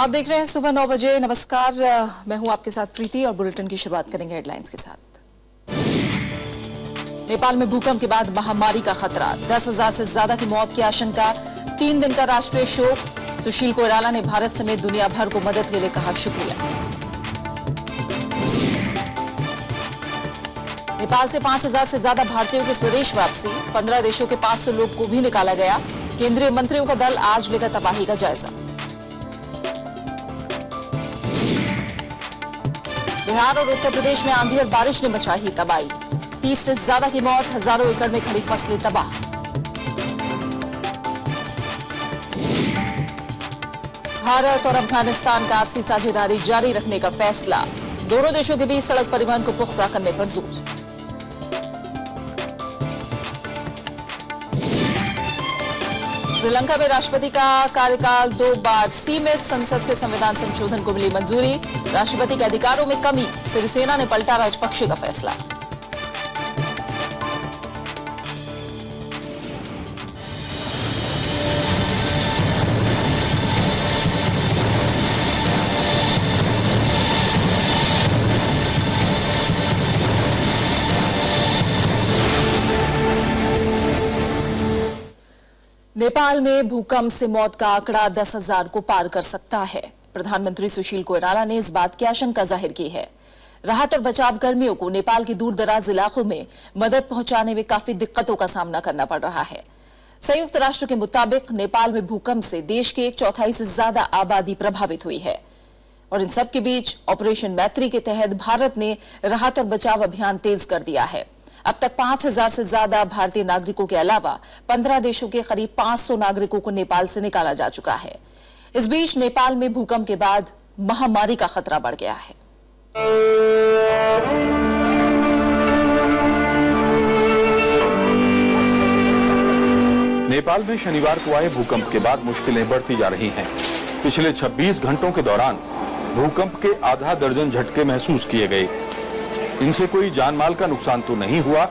आप देख रहे हैं सुबह 9 बजे। नमस्कार, मैं हूं आपके साथ प्रीति और बुलेटिन की शुरुआत करेंगे हेडलाइंस के साथ। नेपाल में भूकंप के बाद महामारी का खतरा, 10,000 से ज्यादा की मौत की आशंका, 3 दिन का राष्ट्रीय शोक। सुशील कोइराला ने भारत समेत दुनिया भर को मदद के लिए कहा शुक्रिया। नेपाल से 5,000 से ज्यादा भारतीयों की स्वदेश वापसी, 15 देशों के 500 लोग को भी निकाला गया। केंद्रीय मंत्रियों का दल आज लेगा तबाही का जायजा। बिहार और उत्तर प्रदेश में आंधी और बारिश ने मचाई तबाही, 30 से ज्यादा की मौत, हजारों एकड़ में खड़ी फसलें तबाह। भारत और अफगानिस्तान का आपसी साझेदारी जारी रखने का फैसला, दोनों देशों के बीच सड़क परिवहन को पुख्ता करने पर जोर। श्रीलंका में राष्ट्रपति का कार्यकाल 2 बार सीमित, संसद से संविधान संशोधन को मिली मंजूरी। राष्ट्रपति के अधिकारों में कमी, सिरिसेना ने पलटा राजपक्षे का फैसला। नेपाल में भूकंप से मौत का आंकड़ा 10,000 को पार कर सकता है। प्रधानमंत्री सुशील कोइराला ने इस बात की आशंका जाहिर की है। राहत और बचाव कर्मियों को नेपाल के दूर दराज इलाकों में मदद पहुंचाने में काफी दिक्कतों का सामना करना पड़ रहा है। संयुक्त राष्ट्र के मुताबिक नेपाल में भूकंप से देश के 1/4 से ज्यादा आबादी प्रभावित हुई है और इन सब के बीच ऑपरेशन मैत्री के तहत भारत ने राहत और बचाव अभियान तेज कर दिया है। अब तक 5,000 से ज्यादा भारतीय नागरिकों के अलावा 15 देशों के करीब 500 नागरिकों को नेपाल से निकाला जा चुका है। इस बीच नेपाल में भूकंप के बाद महामारी का खतरा बढ़ गया है। नेपाल में शनिवार को आए भूकंप के बाद मुश्किलें बढ़ती जा रही हैं। पिछले 26 घंटों के दौरान भूकंप के आधा दर्जन झटके महसूस किए गए। इनसे कोई जानमाल का नुकसान तो नहीं हुआ,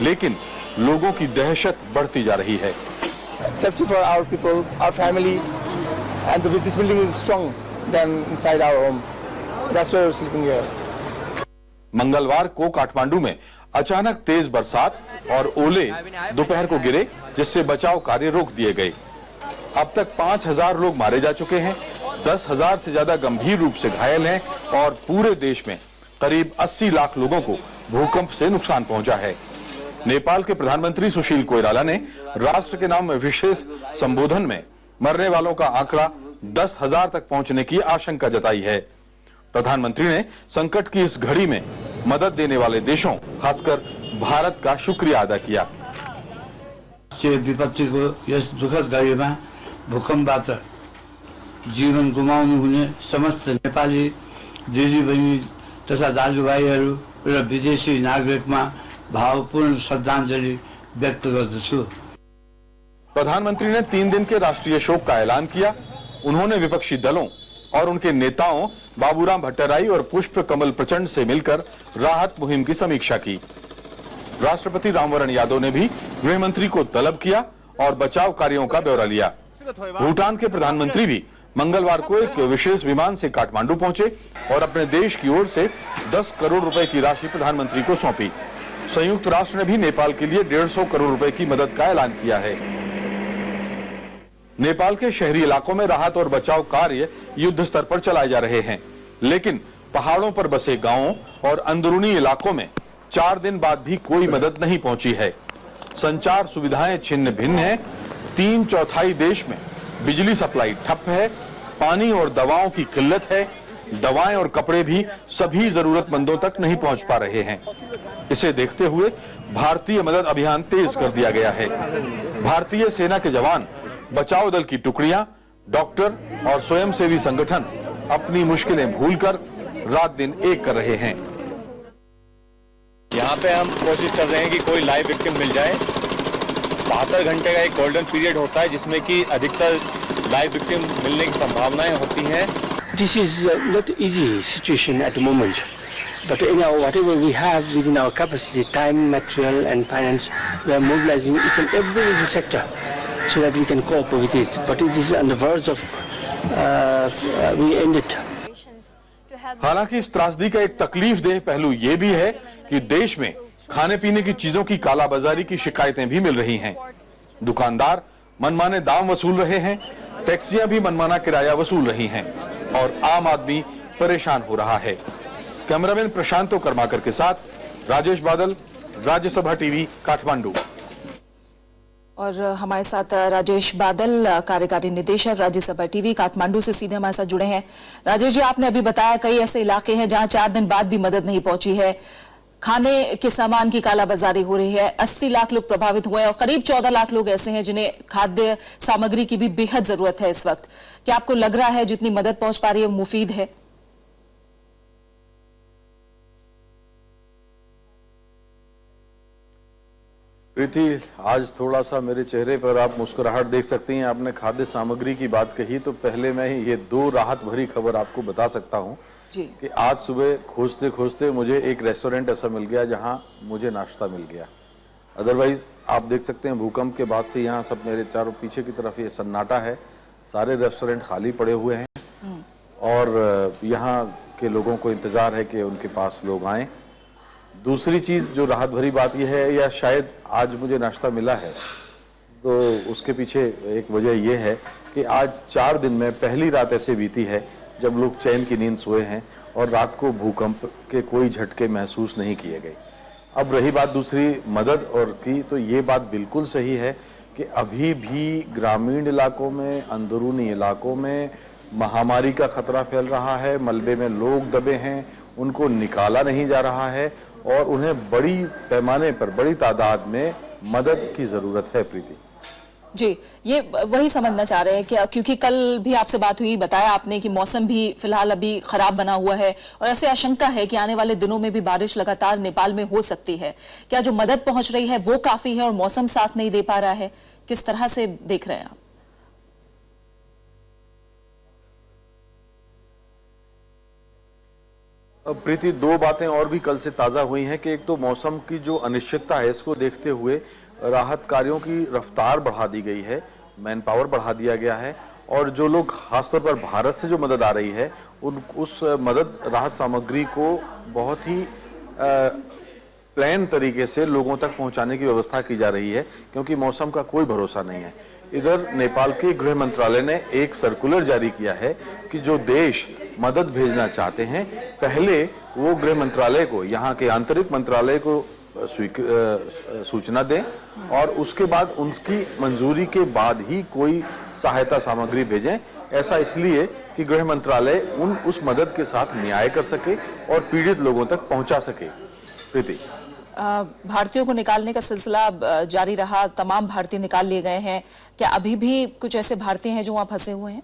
लेकिन लोगों की दहशत बढ़ती जा रही है। Safety for our people, our family, and this building is strong than inside our home. That's why we're sleeping here. मंगलवार को काठमांडू में अचानक तेज बरसात और ओले दोपहर को गिरे, जिससे बचाव कार्य रोक दिए गए। अब तक 5,000 लोग मारे जा चुके हैं, 10,000 से ज्यादा गंभीर रूप से घायल हैं और पूरे देश में करीब 80 लाख लोगों को भूकंप से नुकसान पहुंचा है। नेपाल के प्रधानमंत्री सुशील कोइराला ने राष्ट्र के नाम विशेष संबोधन में मरने वालों का आंकड़ा 10,000 तक पहुंचने की आशंका जताई है। प्रधानमंत्री ने संकट की इस घड़ी में मदद देने वाले देशों, खासकर भारत का शुक्रिया अदा किया। विपत्तिको यस दुखद घडीमा भूकम्पबाट जीवन गुमाउनु हुने समस्त नेपाली दिदीबहिनी तथा दाजुभाइहरू र विदेशी नागरिकमा भावपूर्ण श्रद्धांजलि व्यक्त गर्दछु। प्रधानमंत्री ने 3 दिन के राष्ट्रीय शोक का ऐलान किया। उन्होंने विपक्षी दलों और उनके नेताओं बाबूराम भट्टराई और पुष्प कमल प्रचंड से मिलकर राहत मुहिम की समीक्षा की। राष्ट्रपति रामवरण यादव ने भी गृह मंत्री को तलब किया और बचाव कार्यों का ब्यौरा लिया। भूटान के प्रधानमंत्री भी मंगलवार को एक विशेष विमान से काठमांडू पहुंचे और अपने देश की ओर से 10 करोड़ रुपए की राशि प्रधानमंत्री को सौंपी। संयुक्त राष्ट्र ने भी नेपाल के लिए 150 करोड़ रुपए की मदद का ऐलान किया है। नेपाल के शहरी इलाकों में राहत और बचाव कार्य युद्ध स्तर पर चलाए जा रहे हैं, लेकिन पहाड़ों पर बसे गांवों और अंदरूनी इलाकों में 4 दिन बाद भी कोई मदद नहीं पहुंची है। संचार सुविधाएं छिन्न भिन्न है। 3/4 देश में बिजली सप्लाई ठप है। पानी और दवाओं की किल्लत है। दवाएं और कपड़े भी सभी जरूरतमंदों तक नहीं पहुंच पा रहे हैं। इसे देखते हुए भारतीय मदद अभियान तेज कर दिया गया है। भारतीय सेना के जवान, बचाव दल की टुकड़ियां, डॉक्टर और स्वयंसेवी संगठन अपनी मुश्किलें भूलकर रात दिन एक कर रहे हैं। यहाँ पे हम कोशिश कर रहे हैं कि कोई लाइव विक्टिम मिल जाए। 72 घंटे का एक गोल्डन पीरियड होता है जिसमें कि अधिकतर लाइव विक्टिम मिलने की संभावनाएं होती हैं। This is not easy situation at the moment, but anyhow, whatever we have within our capacity, time, material, and finance, we are mobilizing each and every sector so that we can cope with it. But it is on the verge of we end it. हालांकि इस त्रासदी का एक तकलीफदेह पहलू ये भी है कि देश में खाने पीने की चीजों की कालाबाजारी की शिकायतें भी मिल रही हैं। दुकानदार मनमाने दाम वसूल रहे हैं, टैक्सियां भी मनमाना किराया वसूल रही हैं और आम आदमी परेशान हो रहा है। कैमरामैन प्रशांतो कर्माकर के साथ राजेश बादल, राज्यसभा टीवी, काठमांडू। और हमारे साथ राजेश बादल, कार्यकारी निदेशक, राज्यसभा टीवी, काठमांडू से सीधे हमारे साथ जुड़े हैं। राजेश जी, आपने अभी बताया कई ऐसे इलाके हैं जहां 4 दिन बाद भी मदद नहीं पहुंची है, खाने के सामान की कालाबाजारी हो रही है, 80 लाख लोग प्रभावित हुए हैं और करीब 14 लाख लोग ऐसे हैं जिन्हें खाद्य सामग्री की भी बेहद जरूरत है इस वक्त। क्या आपको लग रहा है जितनी मदद पहुंच पा रही है वो मुफीद है? प्रीति, आज थोड़ा सा मेरे चेहरे पर आप मुस्कुराहट देख सकती हैं। आपने खाद्य सामग्री की बात कही तो पहले मैं ये 2 राहत भरी खबर आपको बता सकता हूं कि आज सुबह खोजते खोजते मुझे एक रेस्टोरेंट ऐसा मिल गया जहां मुझे नाश्ता मिल गया। अदरवाइज आप देख सकते हैं भूकंप के बाद से यहाँ सब मेरे चारों पीछे की तरफ ये सन्नाटा है, सारे रेस्टोरेंट खाली पड़े हुए हैं और यहाँ के लोगों को इंतजार है कि उनके पास लोग आए। दूसरी चीज जो राहत भरी बात यह है, या शायद आज मुझे नाश्ता मिला है तो उसके पीछे एक वजह यह है कि आज 4 दिन में पहली रात ऐसे बीती है जब लोग चैन की नींद सोए हैं और रात को भूकंप के कोई झटके महसूस नहीं किए गए। अब रही बात दूसरी मदद और की, तो ये बात बिल्कुल सही है कि अभी भी ग्रामीण इलाकों में, अंदरूनी इलाकों में महामारी का खतरा फैल रहा है, मलबे में लोग दबे हैं, उनको निकाला नहीं जा रहा है और उन्हें बड़ी पैमाने पर, बड़ी तादाद में मदद की जरूरत है। प्रीति जी, ये वही समझना चाह रहे हैं कि क्योंकि कल भी आपसे बात हुई, बताया आपने कि मौसम भी फिलहाल अभी खराब बना हुआ है और ऐसे आशंका है कि आने वाले दिनों में भी बारिश लगातार नेपाल में हो सकती है। क्या जो मदद पहुंच रही है वो काफी है और मौसम साथ नहीं दे पा रहा है? किस तरह से देख रहे हैं आप? प्रीति, 2 बातें और भी कल से ताजा हुई हैं कि एक तो मौसम की जो अनिश्चितता है इसको देखते हुए राहत कार्यों की रफ्तार बढ़ा दी गई है, मैन पावर बढ़ा दिया गया है और जो लोग खासतौर पर भारत से जो मदद आ रही है उस मदद राहत सामग्री को बहुत ही प्लान तरीके से लोगों तक पहुंचाने की व्यवस्था की जा रही है क्योंकि मौसम का कोई भरोसा नहीं है। इधर नेपाल के गृह मंत्रालय ने एक सर्कुलर जारी किया है कि जो देश मदद भेजना चाहते हैं पहले वो गृह मंत्रालय को, यहाँ के आंतरिक मंत्रालय को सूचना दें और उसके बाद उनकी मंजूरी के बाद ही कोई सहायता सामग्री भेजें। ऐसा इसलिए कि गृह मंत्रालय उस मदद के साथ न्याय कर सके और पीड़ित लोगों तक पहुंचा सके। प्रीति, भारतीयों को निकालने का सिलसिला जारी रहा, तमाम भारतीय निकाल लिए गए हैं। क्या अभी भी कुछ ऐसे भारतीय हैं जो वहां फंसे हुए हैं?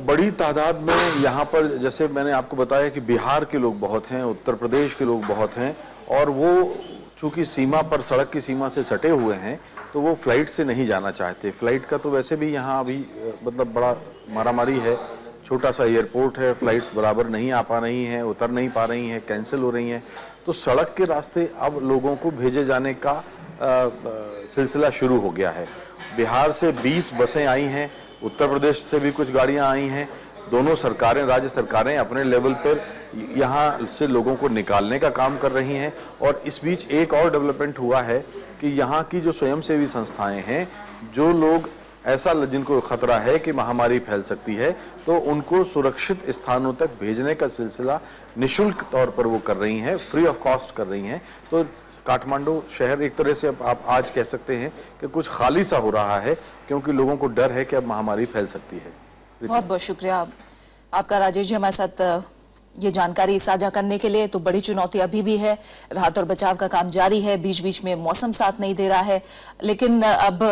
बड़ी तादाद में यहाँ पर, जैसे मैंने आपको बताया कि बिहार के लोग बहुत हैं, उत्तर प्रदेश के लोग बहुत हैं और वो चूंकि सीमा पर, सड़क की सीमा से सटे हुए हैं तो वो फ्लाइट से नहीं जाना चाहते। फ्लाइट का तो वैसे भी यहाँ अभी मतलब बड़ा मारामारी है, छोटा सा एयरपोर्ट है, फ्लाइट्स बराबर नहीं आ पा रही हैं, उतर नहीं पा रही हैं, कैंसिल हो रही हैं, तो सड़क के रास्ते अब लोगों को भेजे जाने का सिलसिला शुरू हो गया है। बिहार से 20 बसें आई हैं, उत्तर प्रदेश से भी कुछ गाड़ियां आई हैं। दोनों सरकारें, राज्य सरकारें अपने लेवल पर यहाँ से लोगों को निकालने का काम कर रही हैं और इस बीच एक और डेवलपमेंट हुआ है कि यहाँ की जो स्वयंसेवी संस्थाएं हैं, जो लोग ऐसा जिनको खतरा है कि महामारी फैल सकती है तो उनको सुरक्षित स्थानों तक भेजने का सिलसिला निशुल्क तौर पर वो कर रही हैं, फ्री ऑफ कॉस्ट कर रही हैं। तो काठमांडू शहर एक तरह से आप आज कह सकते हैं कि कुछ खाली सा हो रहा है क्योंकि लोगों को डर है कि अब महामारी फैल सकती है। बहुत बहुत शुक्रिया आपका राजेश जी, हमारे साथ ये जानकारी साझा करने के लिए। तो बड़ी चुनौती अभी भी है, राहत और बचाव का काम जारी है, बीच बीच में मौसम साथ नहीं दे रहा है, लेकिन अब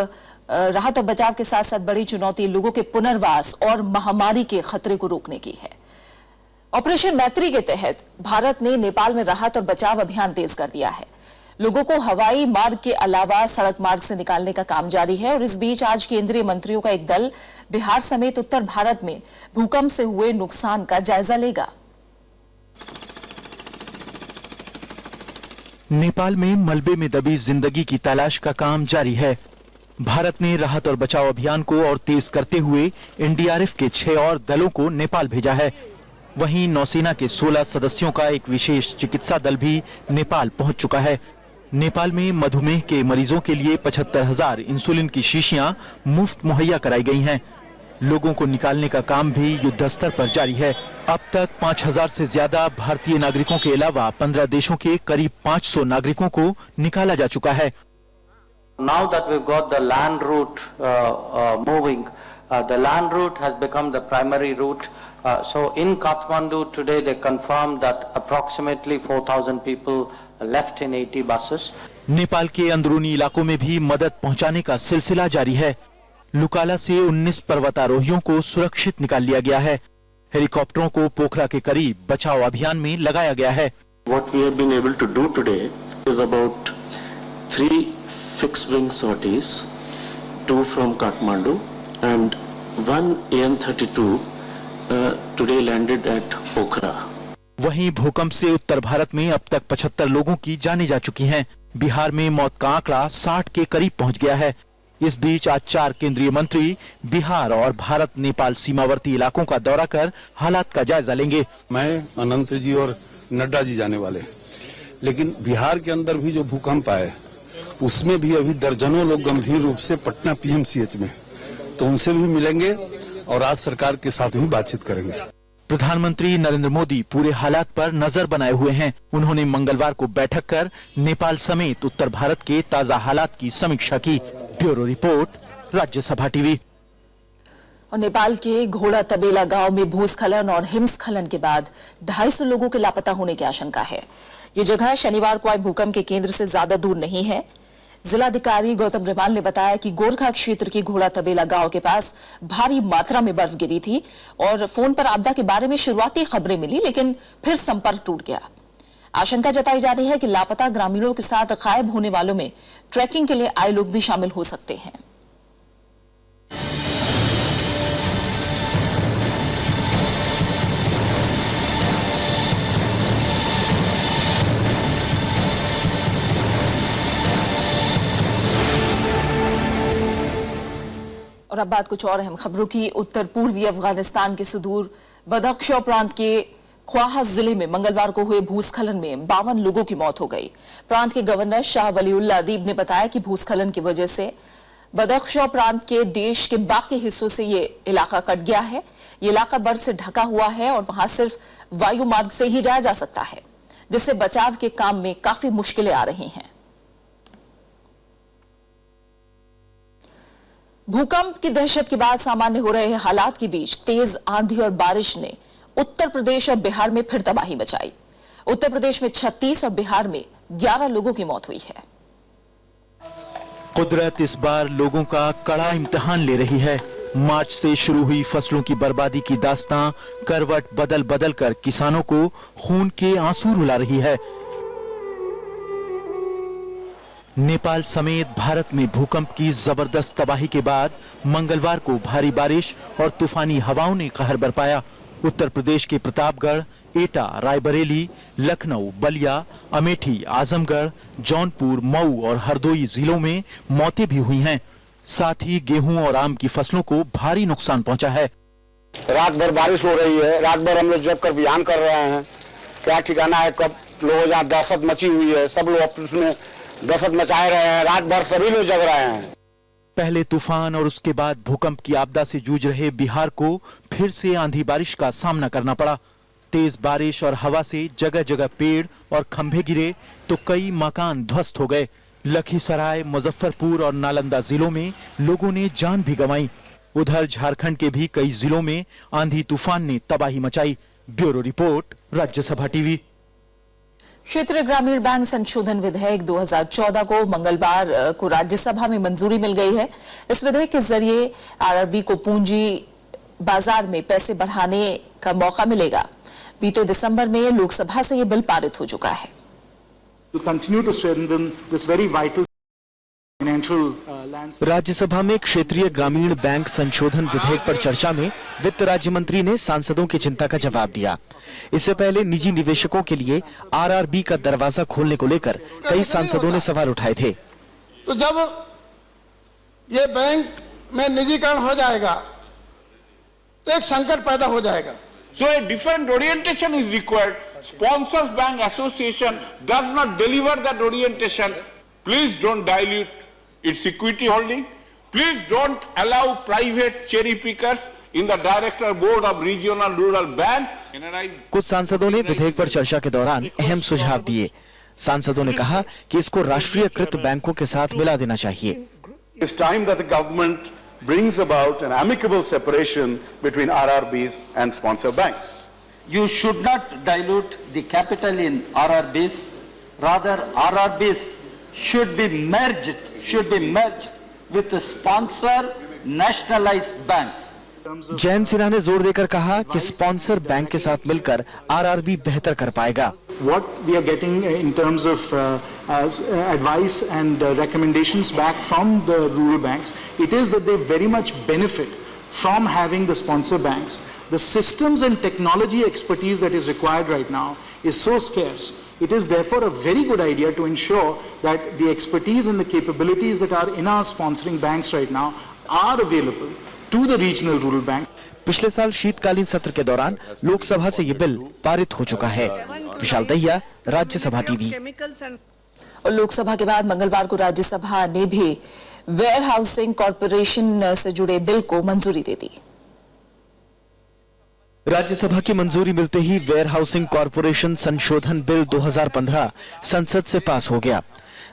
राहत और बचाव के साथ साथ बड़ी चुनौती लोगों के पुनर्वास और महामारी के खतरे को रोकने की है। ऑपरेशन मैत्री के तहत भारत ने नेपाल में राहत और बचाव अभियान तेज कर दिया है। लोगों को हवाई मार्ग के अलावा सड़क मार्ग से निकालने का काम जारी है और इस बीच आज केंद्रीय मंत्रियों का एक दल बिहार समेत उत्तर भारत में भूकंप से हुए नुकसान का जायजा लेगा। नेपाल में मलबे में दबी जिंदगी की तलाश का काम जारी है। भारत ने राहत और बचाव अभियान को और तेज करते हुए एनडीआरएफ के 6 और दलों को नेपाल भेजा है। वहीं नौसेना के 16 सदस्यों का एक विशेष चिकित्सा दल भी नेपाल पहुंच चुका है। नेपाल में मधुमेह के मरीजों के लिए 75,000 इंसुलिन की शीशियां मुफ्त मुहैया कराई गई हैं। लोगों को निकालने का काम भी युद्ध स्तर पर जारी है। अब तक 5,000 से ज्यादा भारतीय नागरिकों के अलावा 15 देशों के करीब 500 नागरिकों को निकाला जा चुका है। Now that we've got the land route moving, the land route has become the primary route. So in Kathmandu today they confirmed that approximately 4,000 people left in 80 buses. Nepal के अंदरूनी इलाकों में भी मदद पहुंचाने का सिलसिला जारी है। लुकाला से 19 पर्वतारोहियों को सुरक्षित निकाल लिया गया है। हेलीकॉप्टरों को पोखरा के करीब बचाव अभियान में लगाया गया है। What we have been able to do today is about 3 fixed wing sorties, 2 from Kathmandu and 1 AN-32 today landed at Pokhara. वहीं भूकंप से उत्तर भारत में अब तक 75 लोगों की जानें जा चुकी हैं। बिहार में मौत का आंकड़ा 60 के करीब पहुंच गया है। इस बीच आज 4 केंद्रीय मंत्री बिहार और भारत नेपाल सीमावर्ती इलाकों का दौरा कर हालात का जायजा लेंगे। मैं, अनंत जी और नड्डा जी जाने वाले, लेकिन बिहार के अंदर भी जो भूकंप आए उसमें भी अभी दर्जनों लोग गंभीर रूप से पटना पीएमसीएच में, तो उनसे भी मिलेंगे और आज सरकार के साथ भी बातचीत करेंगे। प्रधानमंत्री नरेंद्र मोदी पूरे हालात पर नजर बनाए हुए हैं। उन्होंने मंगलवार को बैठक कर नेपाल समेत उत्तर भारत के ताजा हालात की समीक्षा की। Bureau report, Rajya Sabha TV. और नेपाल के घोड़ा तबेला गांव में भूस्खलन और हिमस्खलन के बाद 250 लोगों के लापता होने की आशंका है। ये जगह शनिवार को आए भूकंप के केंद्र से ज्यादा दूर नहीं है। जिलाधिकारी गौतम रिमाल ने बताया कि गोरखा क्षेत्र के घोड़ा तबेला गांव के पास भारी मात्रा में बर्फ गिरी थी और फोन पर आपदा के बारे में शुरुआती खबरें मिली, लेकिन फिर संपर्क टूट गया। आशंका जताई जा रही है कि लापता ग्रामीणों के साथ गायब होने वालों में ट्रैकिंग के लिए आए लोग भी शामिल हो सकते हैं। और अब बात कुछ और अहम खबरों की। उत्तर पूर्वी अफगानिस्तान के सुदूर बदख्शां प्रांत के ख्वाहा जिले में मंगलवार को हुए भूस्खलन में 52 लोगों की मौत हो गई। प्रांत के गवर्नर शाह वलीउल्लाह अदीब ने बताया कि भूस्खलन की वजह से बदख्शां प्रांत के देश के बाकी हिस्सों से ये इलाका कट गया है। ये इलाका बर्फ से ढका हुआ है और वहां सिर्फ वायु मार्ग से ही जाया जा सकता है, जिससे बचाव के काम में काफी मुश्किलें आ रही हैं। भूकंप की दहशत के बाद सामान्य हो रहे हालात के बीच तेज आंधी और बारिश ने उत्तर प्रदेश और बिहार में फिर तबाही मचाई। उत्तर प्रदेश में 36 और बिहार में 11 लोगों की मौत हुई है। कुदरत इस बार लोगों का कड़ा इम्तिहान ले रही है। मार्च से शुरू हुई फसलों की बर्बादी की दास्तां करवट बदल बदल कर किसानों को खून के आंसू रुला रही है। नेपाल समेत भारत में भूकंप की जबरदस्त तबाही के बाद मंगलवार को भारी बारिश और तूफानी हवाओं ने कहर बरपाया। उत्तर प्रदेश के प्रतापगढ़, एटा, रायबरेली, लखनऊ, बलिया, अमेठी, आजमगढ़, जौनपुर, मऊ और हरदोई जिलों में मौतें भी हुई हैं। साथ ही गेहूं और आम की फसलों को भारी नुकसान पहुंचा है। रात भर बारिश हो रही है। रात भर हम लोग जग कर बयान कर रहे हैं, क्या ठिकाना है, कब लोग जहाँ दहशत मची हुई है, सब लोग उसमें दहशत मचाए रहे हैं। रात भर सभी लोग जग रहे हैं। पहले तूफान और उसके बाद भूकंप की आपदा से जूझ रहे बिहार को फिर से आंधी बारिश का सामना करना पड़ा। तेज बारिश और हवा से जगह जगह पेड़ और खंभे गिरे तो कई मकान ध्वस्त हो गए। लखीसराय, मुजफ्फरपुर और नालंदा जिलों में लोगों ने जान भी गंवाई। उधर झारखंड के भी कई जिलों में आंधी तूफान ने तबाही मचाई। Bureau report, Rajya Sabha TV. क्षेत्रीय ग्रामीण बैंक संशोधन विधेयक 2014 को मंगलवार को राज्यसभा में मंजूरी मिल गई है। इस विधेयक के जरिए आरआरबी को पूंजी बाजार में पैसे बढ़ाने का मौका मिलेगा। बीते दिसंबर में लोकसभा से यह बिल पारित हो चुका है। To continue to strengthen this very vital financial central landscape. Rajya Sabha में क्षेत्रीय ग्रामीण बैंक संशोधन विधेयक पर चर्चा में वित्त राज्य मंत्री ने सांसदों की चिंता का जवाब दिया। इससे पहले निजी निवेशकों के लिए आरआरबी का दरवाजा खोलने को लेकर कई सांसदों ने सवाल उठाए थे। तो जब ये बैंक में निजीकरण हो जाएगा तो एक संकट पैदा हो जाएगा। So a different orientation is required. Sponsors Bank Association does not deliver that orientation. Please don't dilute its equity holding. Please don't allow private cherry pickers in the director board of regional rural bank. कुछ सांसदों ने विधेयक पर चर्चा के दौरान अहम सुझाव दिए। सांसदों ने कहा कि इसको राष्ट्रीयकृत बैंकों के साथ मिला देना चाहिए। It's time that the government brings about an amicable separation between RRBs and sponsor banks. You should not dilute the capital in RRBs. Rather, RRBs should be merged with the sponsor nationalized banks. Jayant Sinha ने जोर देकर कहा कि sponsor bank के साथ मिलकर RRB बेहतर कर पाएगा। What we are getting in terms of advice and recommendations back from the rural banks, it is that they very much benefit from having the sponsor banks. The systems and technology expertise that is required right now is so scarce. It is therefore a very good idea to ensure that the expertise and the capabilities that are in our sponsoring banks right now are available to the regional rural bank. पिछले साल शीतकालीन सत्र के दौरान लोकसभा से ये bill पारित हो चुका है। विशाल दहिया, राज्यसभा टीवी। और लोकसभा के बाद मंगलवार को राज्यसभा ने भी वेयर हाउसिंग कॉरपोरेशन से जुड़े बिल को मंजूरी दे दी। राज्यसभा की मंजूरी मिलते ही वेयर हाउसिंग कॉरपोरेशन संशोधन बिल 2015 संसद से पास हो गया।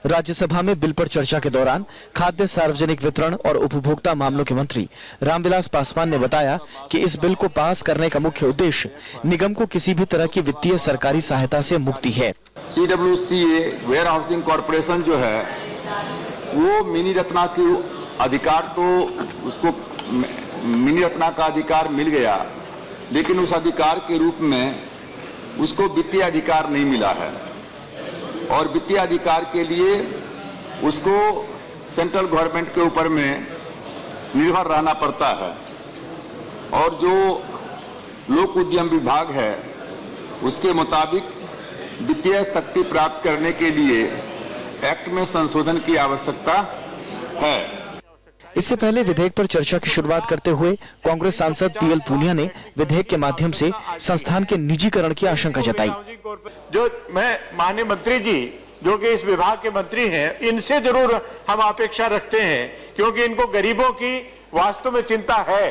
राज्यसभा में बिल पर चर्चा के दौरान खाद्य सार्वजनिक वितरण और उपभोक्ता मामलों के मंत्री रामविलास पासवान ने बताया कि इस बिल को पास करने का मुख्य उद्देश्य निगम को किसी भी तरह की वित्तीय सरकारी सहायता से मुक्ति है। CWCA वेयर हाउसिंग कॉरपोरेशन जो है वो मिनी रत्ना के अधिकार, तो उसको मिनी रत्ना का अधिकार मिल गया, लेकिन उस अधिकार के रूप में उसको वित्तीय अधिकार नहीं मिला है और वित्तीय अधिकार के लिए उसको सेंट्रल गवर्नमेंट के ऊपर में निर्भर रहना पड़ता है और जो लोक उद्यम विभाग है उसके मुताबिक वित्तीय शक्ति प्राप्त करने के लिए एक्ट में संशोधन की आवश्यकता है। इससे पहले विधेयक पर चर्चा की शुरुआत करते हुए कांग्रेस सांसद पीएल पूनिया ने विधेयक के माध्यम से संस्थान के निजीकरण की आशंका जताई। जो मैं माननीय मंत्री जी जो कि इस विभाग के मंत्री हैं, इनसे जरूर हम अपेक्षा रखते हैं, क्योंकि इनको गरीबों की वास्तव में चिंता है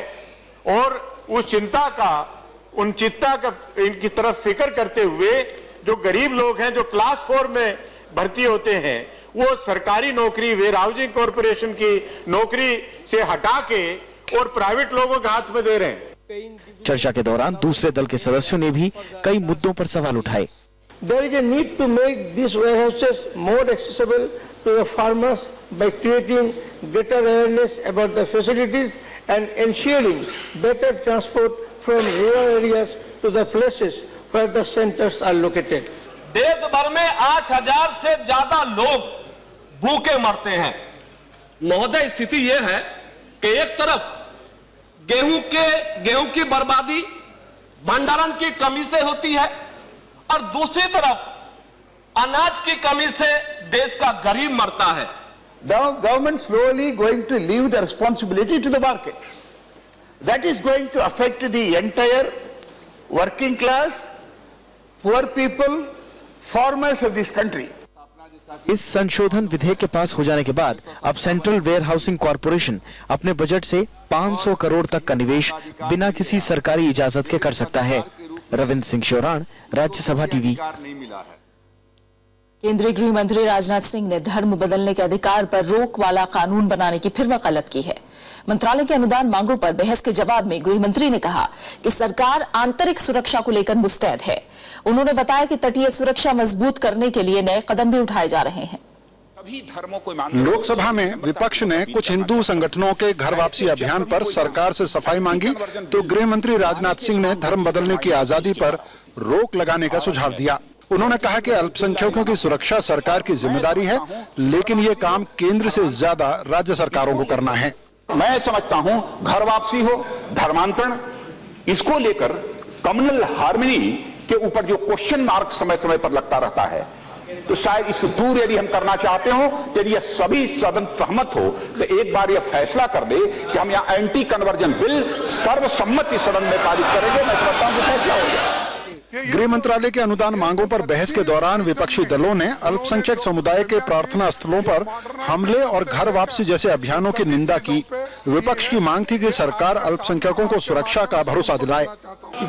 और उस चिंता का इनकी तरफ फिक्र करते हुए जो गरीब लोग हैं, जो क्लास 4 में भर्ती होते हैं, वो सरकारी नौकरी वेयर हाउसिंग कॉरपोरेशन की नौकरी से हटा के और प्राइवेट लोगों के हाथ में दे रहे हैं। चर्चा के दौरान दूसरे दल के सदस्यों ने भी कई मुद्दों पर सवाल उठाए। There is a need to make these warehouses more accessible to the farmers by creating greater awareness about the facilities and ensuring better transport from rural areas to the places where the centers are located. देश भर में 8,000 से ज्यादा लोग भूखे मरते हैं। महोदय, स्थिति यह है कि एक तरफ गेहूं की बर्बादी भंडारण की कमी से होती है और दूसरी तरफ अनाज की कमी से देश का गरीब मरता है। The government slowly going to leave the responsibility to the market. That is going to affect the entire working class, poor people, farmers of this country. इस संशोधन विधेयक के पास हो जाने के बाद अब सेंट्रल वेयर हाउसिंग कॉरपोरेशन अपने बजट से 500 करोड़ तक का निवेश बिना किसी सरकारी इजाजत के कर सकता है। रविंद्र सिंह शोराण, राज्यसभा टीवी। केंद्रीय गृह मंत्री राजनाथ सिंह ने धर्म बदलने के अधिकार पर रोक वाला कानून बनाने की फिर वकालत की है। मंत्रालय के अनुदान मांगों पर बहस के जवाब में गृह मंत्री ने कहा कि सरकार आंतरिक सुरक्षा को लेकर मुस्तैद है। उन्होंने बताया कि तटीय सुरक्षा मजबूत करने के लिए नए कदम भी उठाए जा रहे हैं। लोकसभा में विपक्ष ने कुछ हिंदू संगठनों के घर वापसी अभियान पर सरकार से सफाई मांगी तो गृह मंत्री राजनाथ सिंह ने धर्म बदलने की आजादी पर रोक लगाने का सुझाव दिया। उन्होंने कहा कि अल्पसंख्यकों की सुरक्षा सरकार की जिम्मेदारी है, लेकिन ये काम केंद्र से ज्यादा राज्य सरकारों को करना है। मैं समझता हूं घर वापसी हो, धर्मांतरण, इसको लेकर कम्युनल हार्मनी के ऊपर जो क्वेश्चन मार्क समय समय पर लगता रहता है, तो शायद इसको दूर यदि हम करना चाहते हो, तो यदि सभी सदन सहमत हो तो एक बार यह फैसला कर दे कि हम यहाँ एंटी कन्वर्जन बिल सर्वसम्मति सदन में पारित करेंगे। मैं समझता हूं कि फैसला हो गया। गृह मंत्रालय के अनुदान मांगों पर बहस के दौरान विपक्षी दलों ने अल्पसंख्यक समुदाय के प्रार्थना स्थलों पर हमले और घर वापसी जैसे अभियानों की निंदा की। विपक्ष की मांग थी कि सरकार अल्पसंख्यकों को सुरक्षा का भरोसा दिलाए।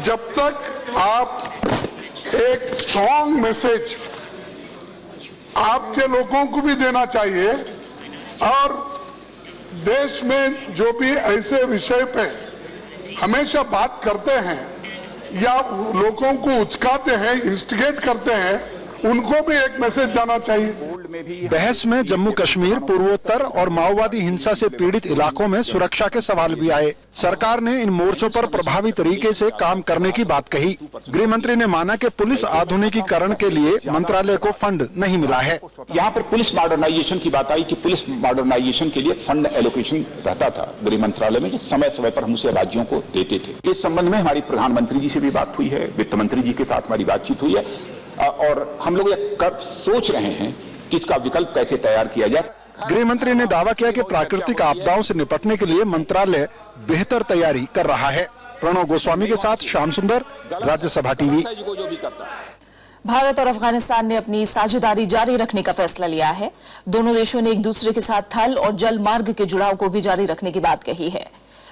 जब तक आप एक स्ट्रॉन्ग मैसेज आपके लोगों को भी देना चाहिए और देश में जो भी ऐसे विषय पे हमेशा बात करते हैं या लोगों को उचकाते हैं, इंस्टिगेट करते हैं, उनको भी एक मैसेज जाना चाहिए। बहस में जम्मू कश्मीर, पूर्वोत्तर और माओवादी हिंसा से पीड़ित इलाकों में सुरक्षा के सवाल भी आए। सरकार ने इन मोर्चों पर प्रभावी तरीके से काम करने की बात कही। गृह मंत्री ने माना कि पुलिस आधुनिकीकरण के लिए मंत्रालय को फंड नहीं मिला है। यहाँ पर पुलिस मॉडर्नाइजेशन की बात आई कि पुलिस मॉडर्नाइजेशन के लिए फंड एलोकेशन रहता था गृह मंत्रालय में, जो समय समय पर हम उसे राज्यों को देते थे। इस संबंध में हमारी प्रधानमंत्री जी से भी बात हुई है, वित्त मंत्री जी के साथ हमारी बातचीत हुई है और हम लोग सोच रहे हैं कि इसका विकल्प कैसे तैयार किया जाए। गृह मंत्री ने दावा किया कि प्राकृतिक आपदाओं से निपटने के लिए मंत्रालय बेहतर तैयारी कर रहा है। प्रणव गोस्वामी के साथ श्याम सुंदर, राज्यसभा टीवी। भारत और अफगानिस्तान ने अपनी साझेदारी जारी रखने का फैसला लिया है। दोनों देशों ने एक दूसरे के साथ थल और जल मार्ग के जुड़ाव को भी जारी रखने की बात कही है।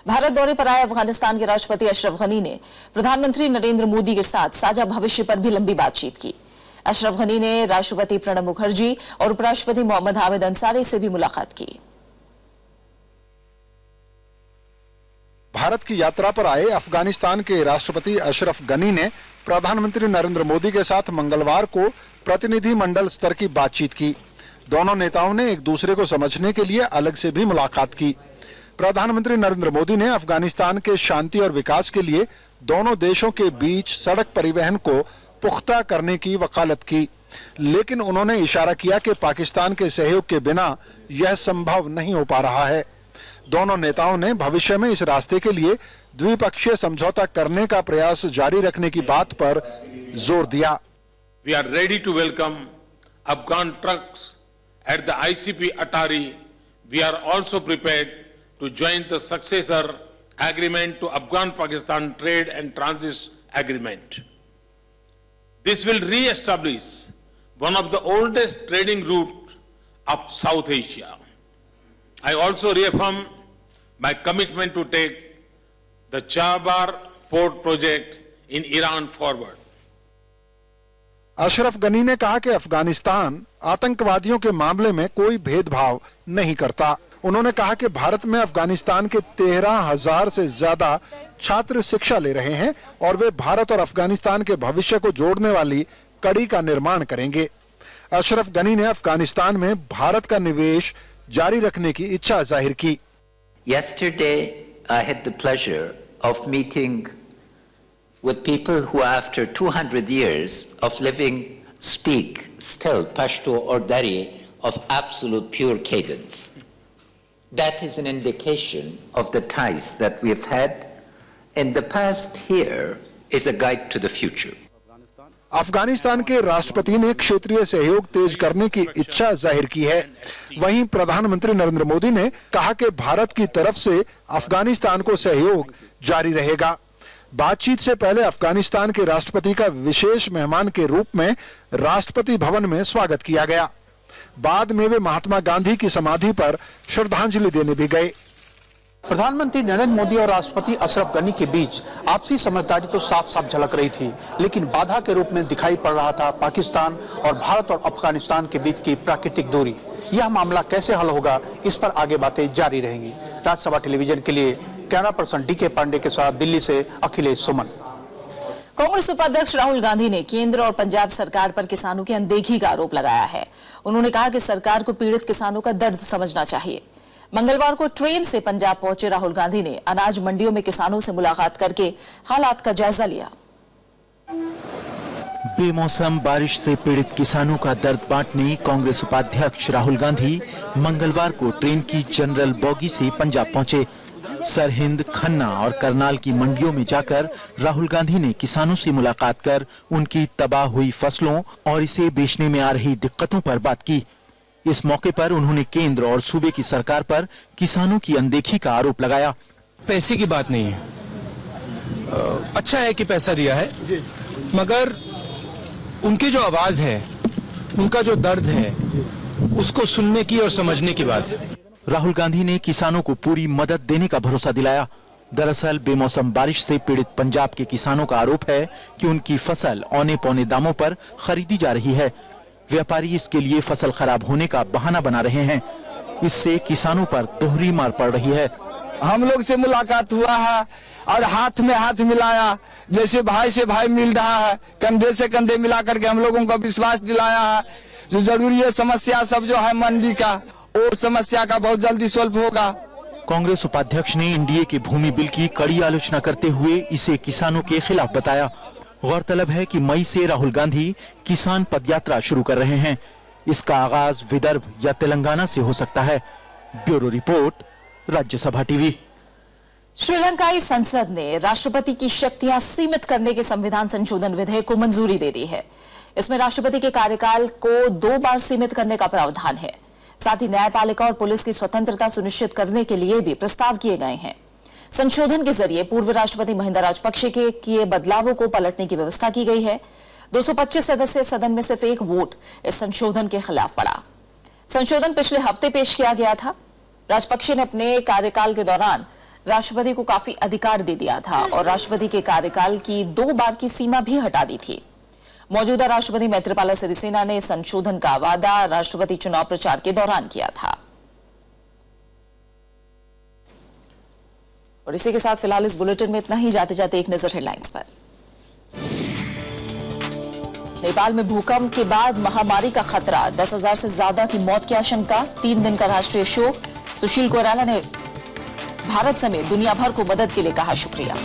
भारत दौरे पर आए अफगानिस्तान के राष्ट्रपति अशरफ गनी ने प्रधानमंत्री नरेंद्र मोदी के साथ साझा भविष्य पर भी लंबी बातचीत की। अशरफ गनी ने राष्ट्रपति प्रणब मुखर्जी और उपराष्ट्रपति मोहम्मद हामिद अंसारी से भी मुलाकात की। भारत की यात्रा पर आए अफगानिस्तान के राष्ट्रपति अशरफ गनी ने प्रधानमंत्री नरेंद्र मोदी के साथ मंगलवार को प्रतिनिधि मंडल स्तर की बातचीत की। दोनों नेताओं ने एक दूसरे को समझने के लिए अलग से भी मुलाकात की। प्रधानमंत्री नरेंद्र मोदी ने अफगानिस्तान के शांति और विकास के लिए दोनों देशों के बीच सड़क परिवहन को पुख्ता करने की वकालत की, लेकिन उन्होंने इशारा किया कि पाकिस्तान के सहयोग के बिना यह संभव नहीं हो पा रहा है। दोनों नेताओं ने भविष्य में इस रास्ते के लिए द्विपक्षीय समझौता करने का प्रयास जारी रखने की बात पर जोर दिया। We are ready to welcome Afghan trucks at the ICP Atari. We are also prepared to join the successor agreement to Afghan-Pakistan Trade and Transit Agreement. This will re-establish one of the oldest trading routes of South Asia. I also reaffirm my commitment to take the Chabar port project in Iran forward. Ashraf Ghani ने कहा कि अफगानिस्तान आतंकवादियों के मामले में कोई भेदभाव नहीं करता। उन्होंने कहा कि भारत में अफगानिस्तान के 13,000 से ज्यादा छात्र शिक्षा ले रहे हैं और वे भारत और अफगानिस्तान के भविष्य को जोड़ने वाली कड़ी का निर्माण करेंगे। अशरफ गनी ने अफगानिस्तान में भारत का निवेश जारी रखने की इच्छा जाहिर की। Yesterday, I had the pleasure of meeting with people who after 200 years of living speak still Pashto or Dari of absolute pure cadence. That is an indication of the ties that we have had in the past. Here is a guide to the future. Afghanistan के राष्ट्रपति ने क्षेत्रीय सहयोग तेज करने की इच्छा जाहिर की है। वहीं प्रधानमंत्री नरेंद्र मोदी ने कहा कि भारत की तरफ से अफगानिस्तान को सहयोग जारी रहेगा। बातचीत से पहले अफगानिस्तान के राष्ट्रपति का विशेष मेहमान के रूप में राष्ट्रपति भवन में स्वागत किया गया। बाद में वे महात्मा गांधी की समाधि पर श्रद्धांजलि देने भी गए। प्रधानमंत्री नरेंद्र मोदी और राष्ट्रपति अशरफ गनी के बीच आपसी समझदारी तो साफ साफ झलक रही थी, लेकिन बाधा के रूप में दिखाई पड़ रहा था पाकिस्तान और भारत और अफगानिस्तान के बीच की प्राकृतिक दूरी। यह मामला कैसे हल होगा, इस पर आगे बातें जारी रहेंगी। राज्यसभा टेलीविजन के लिए कैमरा पर्सन डी के पांडे के साथ दिल्ली से अखिलेश सुमन। कांग्रेस उपाध्यक्ष राहुल गांधी ने केंद्र और पंजाब सरकार पर किसानों की अनदेखी का आरोप लगाया है। उन्होंने कहा कि सरकार को पीड़ित किसानों का दर्द समझना चाहिए। मंगलवार को ट्रेन से पंजाब पहुंचे राहुल गांधी ने अनाज मंडियों में किसानों से मुलाकात करके हालात का जायजा लिया। बेमौसम बारिश से पीड़ित किसानों का दर्द बांटने कांग्रेस उपाध्यक्ष राहुल गांधी मंगलवार को ट्रेन की जनरल बोगी से पंजाब पहुंचे। सरहिंद, खन्ना और करनाल की मंडियों में जाकर राहुल गांधी ने किसानों से मुलाकात कर उनकी तबाह हुई फसलों और इसे बेचने में आ रही दिक्कतों पर बात की। इस मौके पर उन्होंने केंद्र और सूबे की सरकार पर किसानों की अनदेखी का आरोप लगाया। पैसे की बात नहीं है, अच्छा है कि पैसा दिया है, मगर उनकी जो आवाज है, उनका जो दर्द है, उसको सुनने की और समझने की बात है। राहुल गांधी ने किसानों को पूरी मदद देने का भरोसा दिलाया। दरअसल बेमौसम बारिश से पीड़ित पंजाब के किसानों का आरोप है कि उनकी फसल औने पौने दामों पर खरीदी जा रही है। व्यापारी इसके लिए फसल खराब होने का बहाना बना रहे हैं। इससे किसानों पर दोहरी मार पड़ रही है। हम लोग से मुलाकात हुआ है और हाथ में हाथ मिलाया, जैसे भाई से भाई मिल रहा है, कंधे से कंधे मिला करके हम लोगों को विश्वास दिलाया है। जो जरूरी है समस्या सब जो है मंडी का, और समस्या का बहुत जल्दी सॉल्व होगा। कांग्रेस उपाध्यक्ष ने एनडीए के भूमि बिल की कड़ी आलोचना करते हुए इसे किसानों के खिलाफ बताया। गौरतलब है कि मई से राहुल गांधी किसान पदयात्रा शुरू कर रहे हैं। इसका आगाज विदर्भ या तेलंगाना से हो सकता है। Bureau report, Rajya Sabha TV. श्रीलंकाई संसद ने राष्ट्रपति की शक्तियां सीमित करने के संविधान संशोधन विधेयक को मंजूरी दे दी है। इसमें राष्ट्रपति के कार्यकाल को 2 बार सीमित करने का प्रावधान है। साथ ही न्यायपालिका और पुलिस की स्वतंत्रता सुनिश्चित करने के लिए भी प्रस्ताव किए गए हैं। संशोधन के जरिए पूर्व राष्ट्रपति महिंदा राजपक्षे के किए बदलावों को पलटने की व्यवस्था की गई है। 225 सदस्य सदन में सिर्फ एक वोट इस संशोधन के खिलाफ पड़ा। संशोधन पिछले हफ्ते पेश किया गया था। राजपक्षे ने अपने कार्यकाल के दौरान राष्ट्रपति को काफी अधिकार दे दिया था और राष्ट्रपति के कार्यकाल की 2 बार की सीमा भी हटा दी थी। मौजूदा राष्ट्रपति मैत्रीपाला सिरिसेना ने संशोधन का वादा राष्ट्रपति चुनाव प्रचार के दौरान किया था। और इसी के साथ फिलहाल इस बुलेटिन में इतना ही। जाते जाते एक नजर हेडलाइंस पर। नेपाल में भूकंप के बाद महामारी का खतरा, 10,000 से ज्यादा की मौत की आशंका, 3 दिन का राष्ट्रीय शोक। सुशील कोइराला ने भारत समेत दुनिया भर को मदद के लिए कहा शुक्रिया।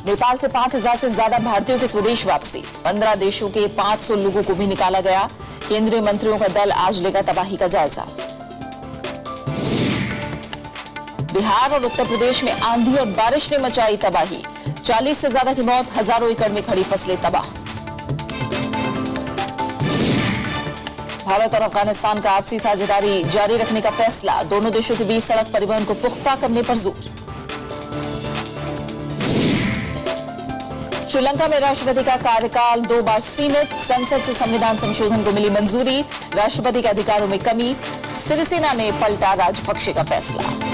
नेपाल से 5,000 से ज्यादा भारतीयों की स्वदेश वापसी, 15 देशों के 500 लोगों को भी निकाला गया। केंद्रीय मंत्रियों का दल आज लेगा तबाही का जायजा। बिहार और उत्तर प्रदेश में आंधी और बारिश ने मचाई तबाही, 40 से ज्यादा की मौत, हजारों एकड़ में खड़ी फसलें तबाह। भारत और अफगानिस्तान का आपसी साझेदारी जारी रखने का फैसला, दोनों देशों के बीच सड़क परिवहन को पुख्ता करने पर जोर। श्रीलंका में राष्ट्रपति का कार्यकाल 2 बार सीमित, संसद से संविधान संशोधन को मिली मंजूरी, राष्ट्रपति के अधिकारों में कमी, सिरिसेना ने पलटा राजपक्षे का फैसला।